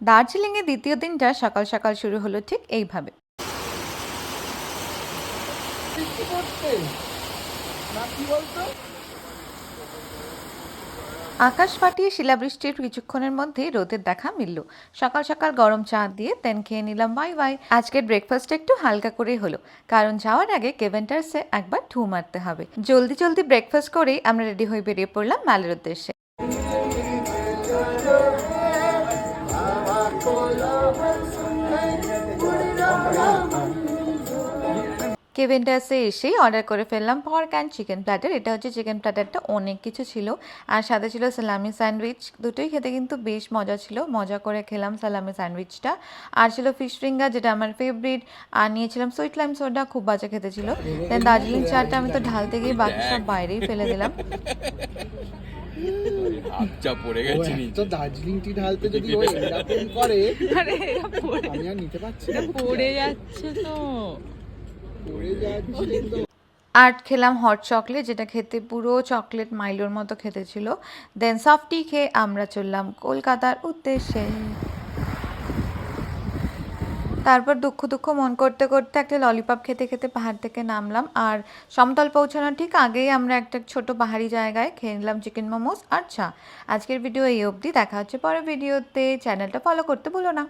দার্জিলিংয়ে দ্বিতীয় দিনটা সকাল সকাল শুরু হলো ঠিক এইভাবে। আকাশ ফাটিয়ে শিলাবৃষ্টির কিছুক্ষণের মধ্যেই রোদের দেখা মিলল। সকাল সকাল গরম চা দিয়ে দেন খেয়ে নিলাম বাই বাই। আজকের ব্রেকফাস্ট একটু হালকা করেই হলো, কারণ যাওয়ার আগে কেভেন্টার্সে একবার ঢু মারতে হবে। জলদি জলদি ব্রেকফাস্ট করেই আমরা রেডি হয়ে বেরিয়ে পড়লাম ম্যালের উদ্দেশ্যে। কেভেন্টাসে এসেই অর্ডার করে ফেললাম পর্ক অ্যান্ড চিকেন প্ল্যাটার। এটা হচ্ছে চিকেন প্ল্যাটারটা অনেক কিছু ছিল, আর সাথে ছিল সালামি স্যান্ডউইচ। দুটোই খেতে কিন্তু বেশ মজা ছিল, মজা করে খেলাম সালামি স্যান্ডউইচটা। আর ছিল ফিশ ফিঙ্গার, যেটা আমার ফেভারিট। আর নিয়েছিলাম সুইট লাইম সোডা, খুব বাজে খেতে ছিল। দেন দার্জিলিং চাটা আমি তো ঢালতে গিয়ে বাকি সব বাইরেই ফেলে দিলাম। আচ্ছা পড়ে গেছে তো দার্জিলিং টি ঢালতে যদি ওই এরকম করে, আমি আর নিতে পারছি না, পড়ে যাচ্ছে তো। পড়ে যাচ্ছি তো। আর খেলাম হট চকলেট, যেটা খেতে পুরো চকলেট মাইলোর মতো খেতে ছিল। দেন সফটি খেয়ে আমরা চললাম কলকাতার উদ্দেশ্যে। তারপর দুঃখ দুঃখ মন করতে করতে একটা ললিপপ খেতে খেতে পাহাড় থেকে নামলাম। আর সমতল পৌঁছানোর ঠিক আগেই আমরা একটা ছোট পাহাড়ি জায়গায় খেয়ে নিলাম চিকেন মোমোস আর চা। আজকের ভিডিও এই অবধি, দেখা হচ্ছে পরের ভিডিওতে। চ্যানেলটা ফলো করতে ভুলো না।